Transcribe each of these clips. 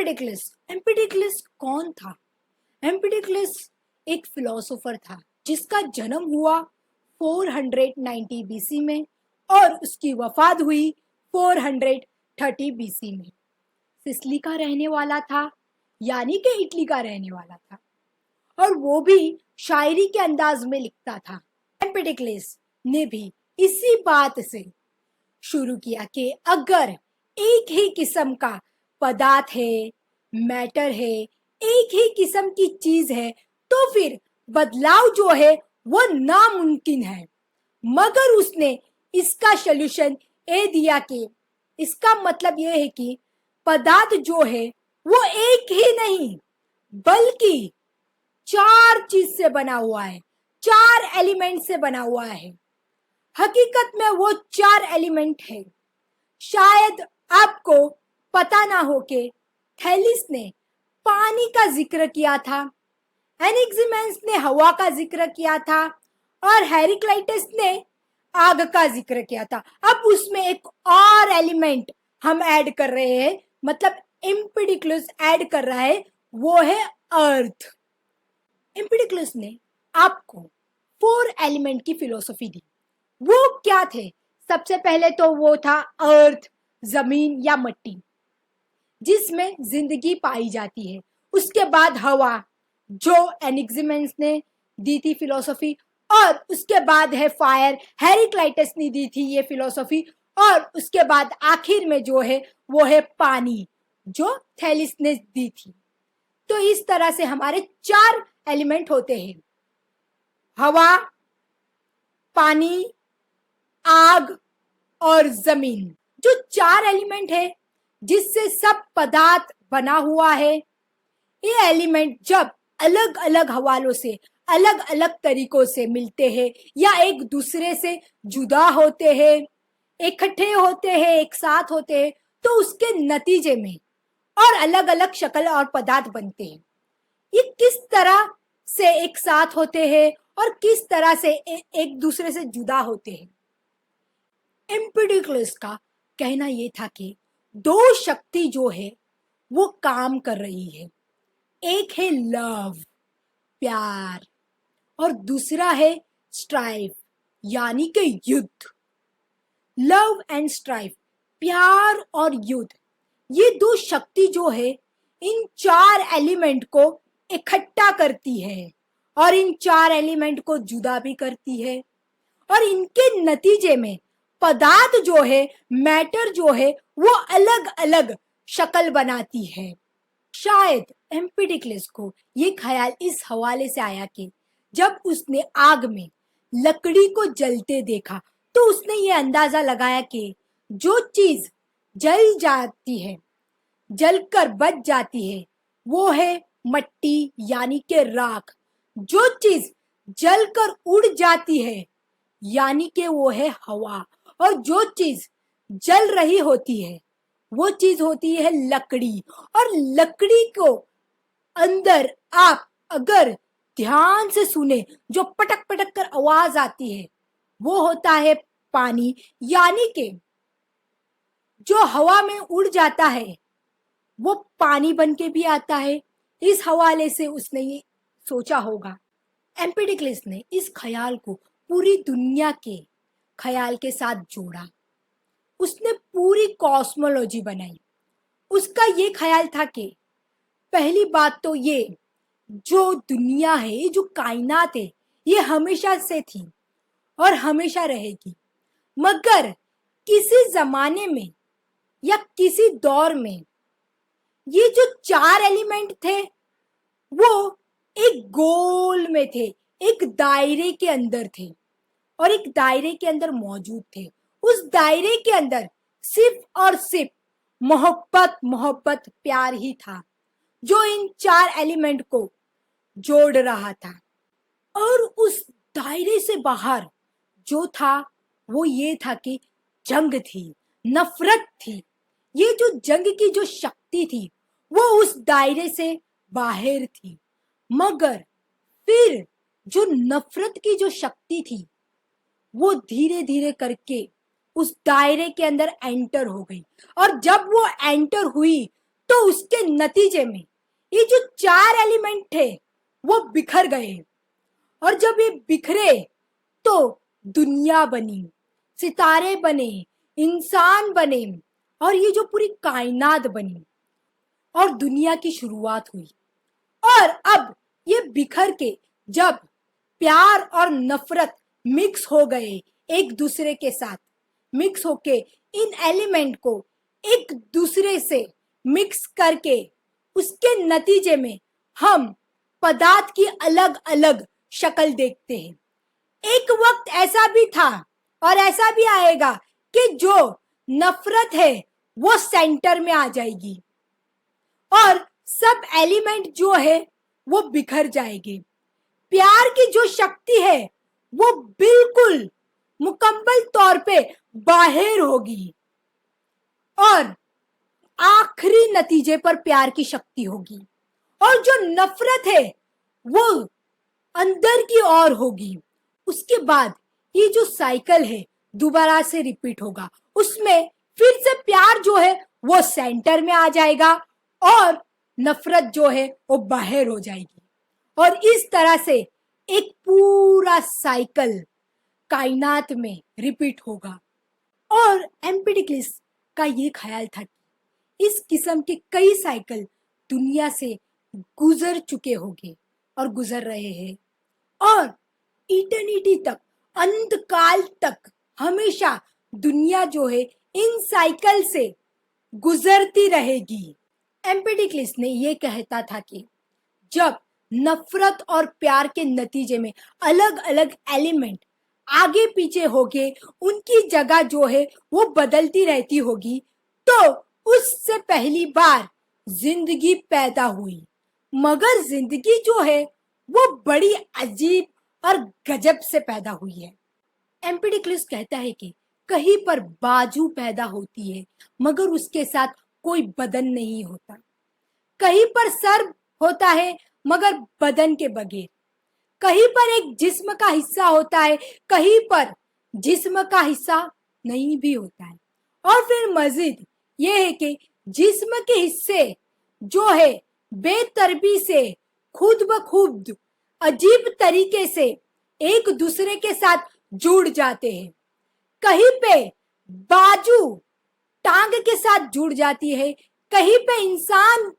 एम्पिडिक्लस। एम्पिडिक्लस कौन था? एम्पिडिक्लस एक फिलोसोफर था जिसका जन्म हुआ 490 बीसी में और उसकी वफात हुई 430 बीसी में। सिसिली का रहने वाला था, यानी कि इटली का रहने वाला था, और वो भी शायरी के अंदाज में लिखता था। एम्पिडिक्लस ने भी इसी बात से शुरू किया कि अगर एक ही किस्म का पदार्थ है, मैटर है, एक ही किस्म की चीज है, तो फिर बदलाव जो है वो नामुमकिन है। मगर उसने इसका सॉल्यूशन ये दिया कि इसका मतलब ये है कि पदार्थ जो है वो एक ही नहीं बल्कि 4 चीज से बना हुआ है, 4 एलिमेंट से बना हुआ है। हकीकत में वो 4 एलिमेंट है। शायद आपको पता ना हो कि थैलिस ने पानी का जिक्र किया था, एनेक्सिमेंस ने हवा का जिक्र किया था और हेराक्लिटस ने आग का जिक्र किया था। अब उसमें एक और एलिमेंट हम ऐड कर रहे हैं, मतलब एम्पिडिक्लस ऐड कर रहा है, वो है अर्थ। एम्पिडिक्लस ने आपको 4 एलिमेंट की फिलोसफी दी। वो क्या थे? सबसे पहले तो वो था अर्थ, जमीन या मिट्टी, जिसमें जिंदगी पाई जाती है। उसके बाद हवा, जो एनेक्सिमेंस ने दी थी फिलोसफी, और उसके बाद है फायर, हेराक्लिटस ने दी थी ये फिलोसफी, और उसके बाद आखिर में जो है वो है पानी, जो थैलिस ने दी थी। तो इस तरह से हमारे 4 एलिमेंट होते हैं, हवा, पानी, आग और जमीन। जो 4 एलिमेंट है जिससे सब पदार्थ बना हुआ है, ये एलिमेंट जब अलग अलग हवालों से, अलग अलग तरीकों से मिलते हैं या एक दूसरे से जुदा होते हैं, इकट्ठे होते हैं, एक साथ होते हैं, तो उसके नतीजे में और अलग अलग शक्ल और पदार्थ बनते हैं। ये किस तरह से एक साथ होते हैं और किस तरह से एक दूसरे से जुदा होते हैं? एम्पिडिक्लस का कहना यह था कि 2 शक्ति जो है वो काम कर रही है। एक है लव, प्यार, और दूसरा है स्ट्राइफ, यानी कि युद्ध। लव एंड स्ट्राइफ, प्यार और युद्ध, ये 2 शक्ति जो है इन 4 एलिमेंट को इकट्ठा करती है और इन 4 एलिमेंट को जुदा भी करती है, और इनके नतीजे में पदार्थ जो है, मैटर जो है, वो अलग अलग शक्ल बनाती है। शायद एम्पिडिक्लस को ये ख्याल इस हवाले से आया कि जब उसने आग में लकड़ी को जलते देखा तो उसने ये अंदाजा लगाया कि जो चीज जल जाती है, जलकर बच जाती है, वो है मट्टी, यानी कि राख। जो चीज जलकर उड़ जाती है, यानी कि वो है हवा, और जो चीज जल रही होती है वो चीज होती है लकड़ी। और लकड़ी को अंदर आप अगर ध्यान से सुने, जो पटक पटक कर आवाज आती है, वो होता है पानी, यानी कि जो हवा में उड़ जाता है वो पानी बन के भी आता है। इस हवाले से उसने ये सोचा होगा। एम्पिडिक्लस ने इस ख्याल को पूरी दुनिया के ख्याल के साथ जोड़ा। उसने पूरी कॉस्मोलॉजी बनाई। उसका ये ख्याल था कि पहली बात तो ये, जो दुनिया है, जो कायनात है, ये हमेशा से थी और हमेशा रहेगी। मगर किसी जमाने में या किसी दौर में ये जो 4 एलिमेंट थे वो एक गोल में थे, एक दायरे के अंदर थे और एक दायरे के अंदर मौजूद थे। उस दायरे के अंदर सिर्फ और सिर्फ मोहब्बत, मोहब्बत, प्यार ही था जो इन 4 एलिमेंट को जोड़ रहा था। और उस दायरे से बाहर जो था वो ये था कि जंग थी, नफरत थी। ये जो जंग की जो शक्ति थी वो उस दायरे से बाहर थी। मगर फिर जो नफरत की जो शक्ति थी वो धीरे धीरे करके उस दायरे के अंदर एंटर हो गई, और जब वो एंटर हुई तो उसके नतीजे में ये जो 4 एलिमेंट थे वो बिखर गए, और जब ये बिखरे तो दुनिया बनी, सितारे बने, इंसान बने, और ये जो पूरी कायनात बनी और दुनिया की शुरुआत हुई। और अब ये बिखर के जब प्यार और नफरत मिक्स हो गए, एक दूसरे के साथ मिक्स होके इन एलिमेंट को एक दूसरे से मिक्स करके उसके नतीजे में हम पदार्थ की अलग अलग शक्ल देखते हैं। एक वक्त ऐसा भी था और ऐसा भी आएगा कि जो नफरत है वो सेंटर में आ जाएगी और सब एलिमेंट जो है वो बिखर जाएंगे। प्यार की जो शक्ति है वो बिल्कुल मुकम्मल तौर पे बाहर होगी और आखिरी नतीजे पर प्यार की शक्ति होगी, और जो नफरत है वो अंदर की ओर होगी। उसके बाद ये जो साइकिल है दोबारा से रिपीट होगा, उसमें फिर से प्यार जो है वो सेंटर में आ जाएगा और नफरत जो है वो बाहर हो जाएगी, और इस तरह से एक पूरा साइकिल कायनात में रिपीट होगा। और एम्पिडिक्लिस का ये ख्याल था कि इस किस्म के कई साइकिल दुनिया से गुजर चुके होंगे और गुजर रहे हैं, और इटर्निटी तक, अनंत काल तक हमेशा दुनिया जो है इन साइकिल से गुजरती रहेगी। एम्पिडिक्लिस ने ये कहता था कि जब नफरत और प्यार के नतीजे में अलग अलग एलिमेंट आगे पीछे होके उनकी जगह जो है वो बदलती रहती होगी, तो उससे पहली बार जिंदगी पैदा हुई। मगर जिंदगी जो है वो बड़ी अजीब और गजब से पैदा हुई है। एम्पिडिक्लिस कहता है कि कहीं पर बाजू पैदा होती है मगर उसके साथ कोई बदन नहीं होता, कहीं पर सर होता है मगर बदन के बगैर, कहीं पर एक जिस्म का हिस्सा होता है, कहीं पर जिस्म का हिस्सा नहीं भी होता है। और फिर मजीद ये है कि जिस्म के हिस्से जो है बेतरबी से खुद ब खुद अजीब तरीके से एक दूसरे के साथ जुड़ जाते हैं। कहीं पे बाजू टांग के साथ जुड़ जाती है, कहीं पे इंसान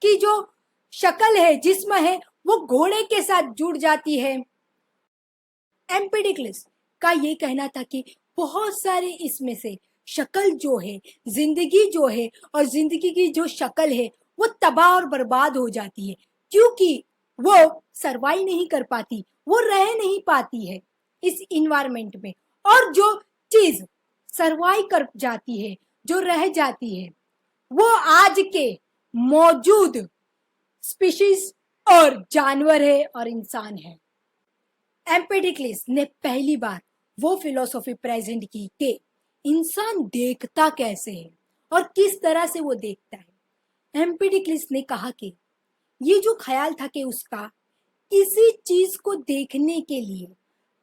की जो शक्ल है, जिस्म है, वो घोड़े के साथ जुड़ जाती है। एम्पिडिक्लिस का ये कहना था कि बहुत सारे इसमें से शक्ल जो है, जिंदगी जो है और जिंदगी की जो शक्ल है वो तबाह और बर्बाद हो जाती है, क्योंकि वो सरवाइव नहीं कर पाती, वो रह नहीं पाती है इस इन्वायरमेंट में। और जो चीज सरवाइव कर जाती है, जो रह जाती है, वो आज के मौजूद स्पीशीज और जानवर है और इंसान है। एम्पेडिक्लिस ने पहली बार वो फिलॉसफी प्रेजेंट की कि इंसान देखता कैसे है और किस तरह से वो देखता है। एम्पेडिक्लिस ने कहा कि ये जो ख्याल था कि उसका किसी चीज को देखने के लिए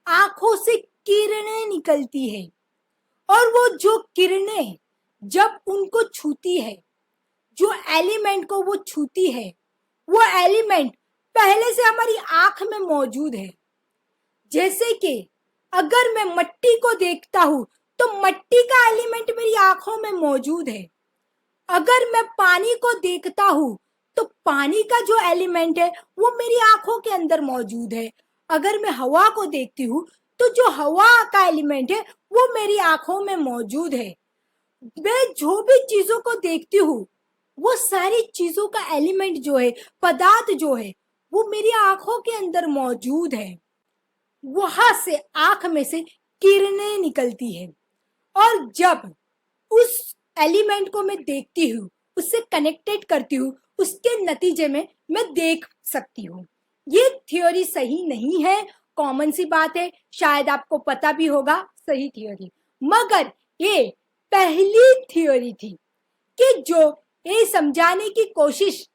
आंखों से किरणें निकलती है, और वो जो किरणें जब उनको छूती है, जो एलिमेंट को वो छूती है, वो एलिमेंट पहले से हमारी आंख में मौजूद है। जैसे कि अगर मैं मट्टी को देखता हूं तो मट्टी का एलिमेंट मेरी आंखों में मौजूद है। अगर मैं पानी को देखता हूं तो पानी का जो एलिमेंट है वो मेरी आंखों के अंदर मौजूद है। अगर मैं हवा को देखती हूँ तो जो हवा का एलिमेंट है वो मेरी आंखों में मौजूद है। मैं जो भी चीजों को देखती हूँ वो सारी चीजों का एलिमेंट जो है, पदार्थ जो है, वो मेरी आंखों के अंदर मौजूद है। वहां से आंख में से किरणें निकलती है, और जब उस एलिमेंट को मैं देखती हूँ, उससे कनेक्टेड करती हूँ, उसके नतीजे में मैं देख सकती हूँ। ये थ्योरी सही नहीं है, कॉमन सी बात है, शायद आपको पता भी होगा सही थ्योरी, मगर ये पहली थ्योरी थी कि जो ये समझाने की कोशिश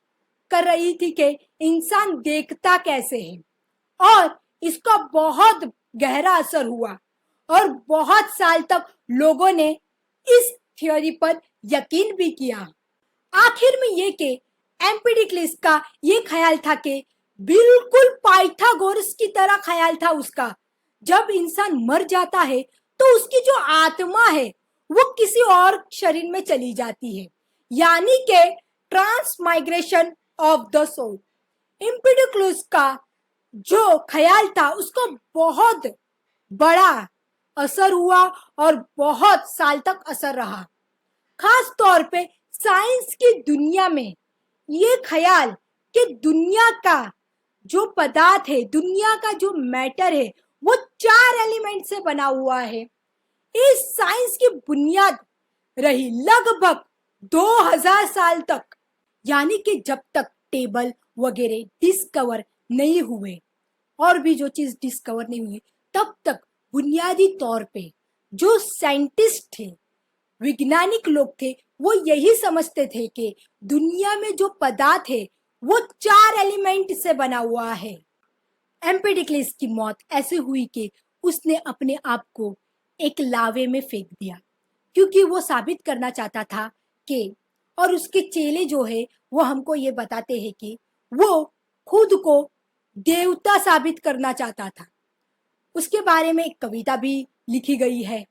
कर रही थी कि इंसान देखता कैसे है, और इसका बहुत गहरा असर हुआ और बहुत साल तक लोगों ने इस थ्योरी पर यकीन भी किया। आखिर में ये कि एम्पिडिक्लिस का ये ख्याल था कि बिल्कुल पाइथागोरस की तरह ख्याल था उसका। जब इंसान मर जाता है तो उसकी जो आत्मा है वो किसी और शरीर में चली जाती है, यानी कि ट्रांसमाइग्रेशन ऑफ द सोल। एम्पिडिक्लस का जो ख्याल था उसको बहुत बड़ा असर हुआ और बहुत साल तक असर रहा। खास तौर पे साइंस की दुनिया में ये ख्याल कि दुनिया का जो पदार्थ है, दुनिया का जो मैटर है, वो 4 एलिमेंट से बना हुआ है, इस साइंस की बुनियाद रही लगभग 2000 साल तक। यानी कि जब तक टेबल वगैरह डिस्कवर नहीं हुए और भी जो चीज डिस्कवर नहीं हुई, तब तक बुनियादी तौर पे जो साइंटिस्ट थे, वैज्ञानिक लोग थे, वो यही समझते थे कि दुनिया में जो पदार्थ है वो 4 एलिमेंट से बना हुआ है। एम्पेडिक्लस की मौत ऐसे हुई कि उसने अपने आप को एक लावे में फेंक दिया, क्योंकि वो साबित करना चाहता था कि, और उसके चेले जो है वो हमको ये बताते हैं कि वो खुद को देवता साबित करना चाहता था। उसके बारे में एक कविता भी लिखी गई है।